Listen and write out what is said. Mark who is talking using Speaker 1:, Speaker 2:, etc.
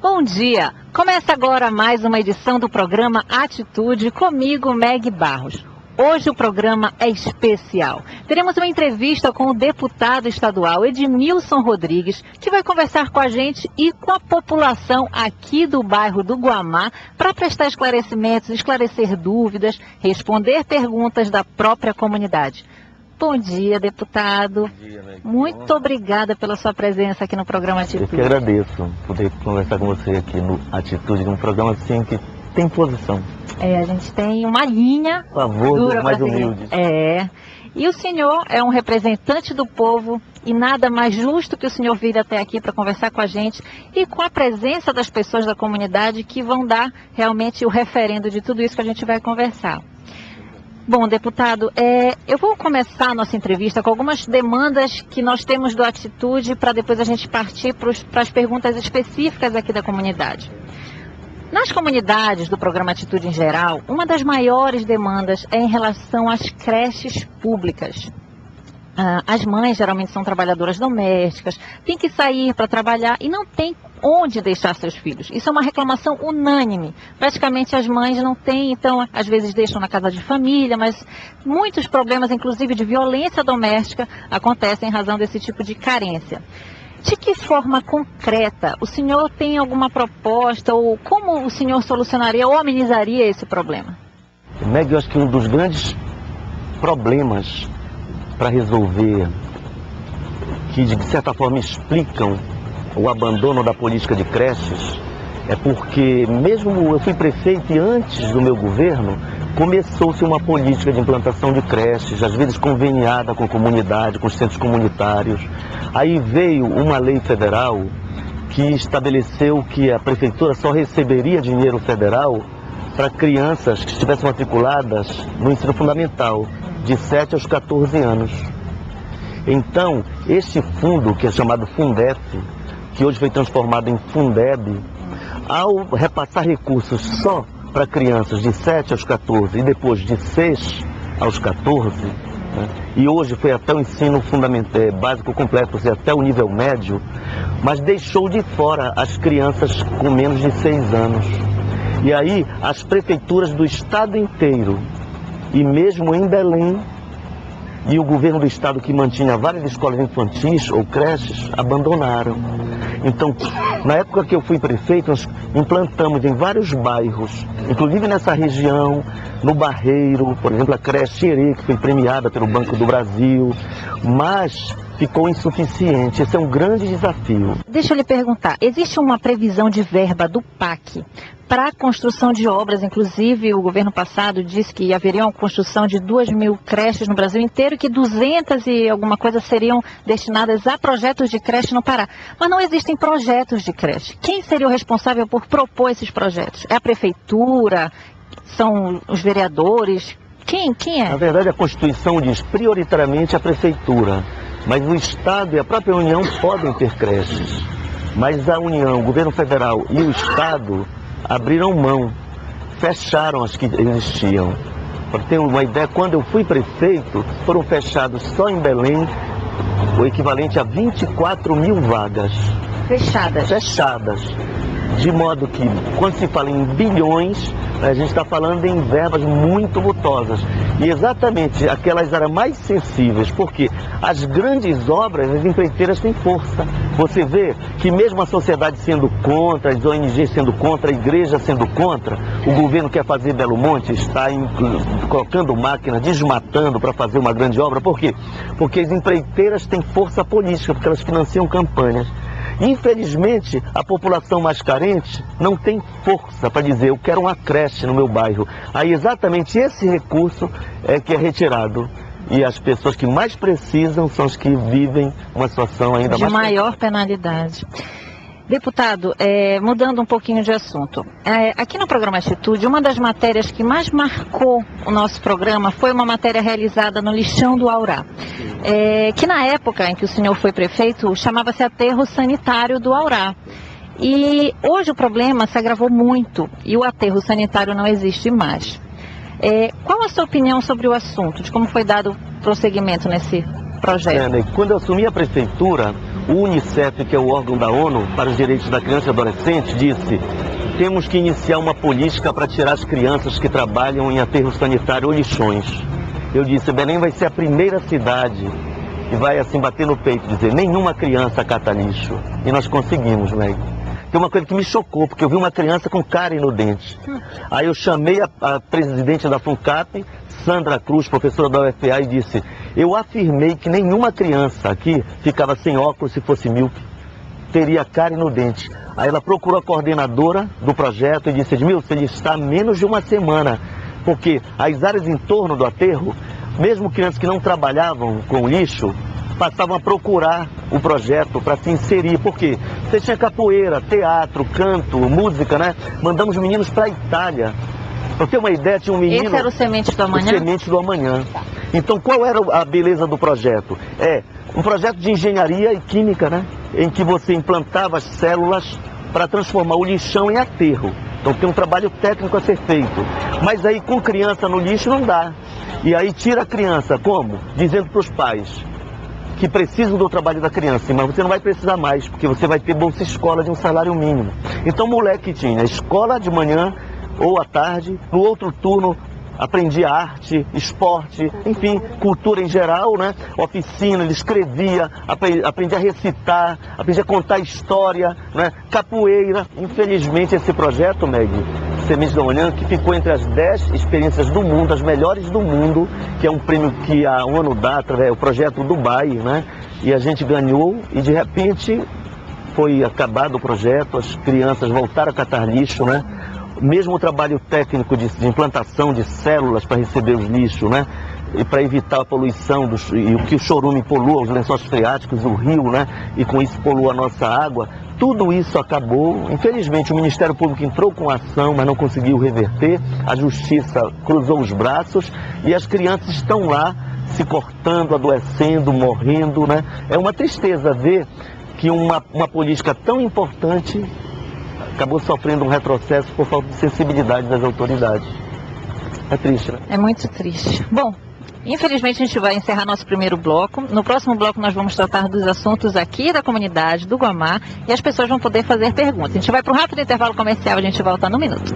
Speaker 1: Bom dia! Começa agora mais uma edição do programa Atitude, comigo, Meg Barros. Hoje o programa é especial. Teremos uma entrevista com o deputado estadual Edmilson Rodrigues, que vai conversar com a gente e com a população aqui do bairro do Guamá para prestar esclarecimentos, esclarecer dúvidas, responder perguntas da própria comunidade. Bom dia, deputado.
Speaker 2: Bom dia, Meg.
Speaker 1: Muito obrigada pela sua presença aqui no programa Atitude.
Speaker 2: Eu que agradeço poder conversar com você aqui no Atitude, num programa assim que tem posição.
Speaker 1: A gente tem uma linha.
Speaker 2: Por favor, dos mais humildes.
Speaker 1: E o senhor é um representante do povo e nada mais justo que o senhor vir até aqui para conversar com a gente e com a presença das pessoas da comunidade que vão dar realmente o referendo de tudo isso que a gente vai conversar. Bom, deputado, eu vou começar a nossa entrevista com algumas demandas que nós temos do Atitude para depois a gente partir para as perguntas específicas aqui da comunidade. Nas comunidades do programa Atitude em geral, uma das maiores demandas é em relação às creches públicas. As mães geralmente são trabalhadoras domésticas, têm que sair para trabalhar e não tem onde deixar seus filhos. Isso é uma reclamação unânime. Praticamente as mães não têm, então às vezes deixam na casa de família, mas muitos problemas, inclusive de violência doméstica, acontecem em razão desse tipo de carência. De que forma concreta o senhor tem alguma proposta ou como o senhor solucionaria ou amenizaria esse problema?
Speaker 2: Meg, eu acho que um dos grandes problemas para resolver, que de certa forma explicam o abandono da política de creches, é porque mesmo eu fui prefeito e antes do meu governo, começou-se uma política de implantação de creches, às vezes conveniada com a comunidade, com os centros comunitários. Aí veio uma lei federal que estabeleceu que a prefeitura só receberia dinheiro federal para crianças que estivessem matriculadas no ensino fundamental, de 7 aos 14 anos. Então, esse fundo, que é chamado Fundef, que hoje foi transformado em Fundeb, ao repassar recursos só para crianças de 7 aos 14 e depois de 6 aos 14, né, e hoje foi até o ensino fundamental, básico completo, ou seja, até o nível médio, mas deixou de fora as crianças com menos de 6 anos. E aí as prefeituras do estado inteiro, e mesmo em Belém, e o governo do estado que mantinha várias escolas infantis ou creches, abandonaram. Então, na época que eu fui prefeito, nós implantamos em vários bairros, inclusive nessa região, no Barreiro, por exemplo, a creche Herê, que foi premiada pelo Banco do Brasil, mas ficou insuficiente. Esse é um grande desafio.
Speaker 1: Deixa eu lhe perguntar, existe uma previsão de verba do PAC para a construção de obras? Inclusive, o governo passado disse que haveria uma construção de 2.000 creches no Brasil inteiro e que 200 e alguma coisa seriam destinadas a projetos de creche no Pará. Mas não existem projetos de creche. Quem seria o responsável por propor esses projetos? É a prefeitura? São os vereadores? Quem é?
Speaker 2: Na verdade, a Constituição diz prioritariamente a prefeitura, mas o Estado e a própria União podem ter creches. Mas a União, o governo federal e o Estado abriram mão, fecharam as que existiam. Para ter uma ideia, quando eu fui prefeito, foram fechados só em Belém o equivalente a 24.000 vagas.
Speaker 1: Fechadas?
Speaker 2: Fechadas. De modo que, quando se fala em bilhões, a gente está falando em verbas muito vultosas. E exatamente aquelas áreas mais sensíveis, porque as grandes obras, as empreiteiras têm força. Você vê que mesmo a sociedade sendo contra, as ONGs sendo contra, a igreja sendo contra, o governo quer fazer Belo Monte, está colocando máquina, desmatando para fazer uma grande obra. Por quê? Porque as empreiteiras têm força política, porque elas financiam campanhas. Infelizmente, a população mais carente não tem força para dizer, eu quero uma creche no meu bairro. Aí exatamente esse recurso é que é retirado. E as pessoas que mais precisam são as que vivem uma situação ainda mais...
Speaker 1: de maior penalidade. Deputado, mudando um pouquinho de assunto, aqui no programa Atitude, uma das matérias que mais marcou o nosso programa foi uma matéria realizada no lixão do Aurá, que na época em que o senhor foi prefeito, chamava-se Aterro Sanitário do Aurá. E hoje o problema se agravou muito e o aterro sanitário não existe mais. Qual a sua opinião sobre o assunto, de como foi dado prosseguimento nesse projeto?
Speaker 2: Quando eu assumi a prefeitura, o Unicef, que é o órgão da ONU para os direitos da criança e adolescente, disse: temos que iniciar uma política para tirar as crianças que trabalham em aterro sanitário ou lixões. Eu disse: Belém vai ser a primeira cidade que vai assim bater no peito e dizer: nenhuma criança cata lixo. E nós conseguimos, né? Tem uma coisa que me chocou, porque eu vi uma criança com cárie no dente. Aí eu chamei a presidente da FUNCAP, Sandra Cruz, professora da UFPA, e disse: eu afirmei que nenhuma criança aqui ficava sem óculos se fosse míope, teria cárie no dente. Aí ela procurou a coordenadora do projeto e disse: Edmilson, ele está há menos de uma semana, porque as áreas em torno do aterro, mesmo crianças que não trabalhavam com lixo, passavam a procurar o projeto para se inserir. Por quê? Você tinha capoeira, teatro, canto, música, né? Mandamos meninos para a Itália. Para ter uma ideia, tinha um menino...
Speaker 1: Esse era o Semente do Amanhã?
Speaker 2: O Semente do Amanhã. Então, qual era a beleza do projeto? É um projeto de engenharia e química, né? Em que você implantava as células para transformar o lixão em aterro. Então, tem um trabalho técnico a ser feito. Mas aí, com criança no lixo, não dá. E aí, tira a criança. Como? Dizendo para os pais que precisam do trabalho da criança, mas você não vai precisar mais, porque você vai ter bolsa escola de um salário mínimo. Então o moleque tinha escola de manhã ou à tarde, no outro turno aprendia arte, esporte, enfim, cultura em geral, né? Oficina, ele escrevia, aprendia a recitar, aprendia a contar história, né? Capoeira. Infelizmente esse projeto, Meg, Sementes do Amanhã, que ficou entre as 10 experiências do mundo, as melhores do mundo, que é um prêmio que a ONU dá através do projeto Dubai, né? E a gente ganhou e de repente foi acabado o projeto, as crianças voltaram a catar lixo, né? Mesmo o trabalho técnico de implantação de células para receber os lixos, né? E para evitar a poluição, e o que o chorume polua os lençóis freáticos, o rio, né? E com isso polua a nossa água. Tudo isso acabou. Infelizmente o Ministério Público entrou com ação, mas não conseguiu reverter. A Justiça cruzou os braços e as crianças estão lá se cortando, adoecendo, morrendo, né? É uma tristeza ver que uma política tão importante acabou sofrendo um retrocesso por falta de sensibilidade das autoridades. É triste, né?
Speaker 1: É muito triste. Bom, infelizmente a gente vai encerrar nosso primeiro bloco. No próximo bloco nós vamos tratar dos assuntos aqui da comunidade do Guamá e as pessoas vão poder fazer perguntas. A gente vai para um rápido intervalo comercial, a gente volta num minuto.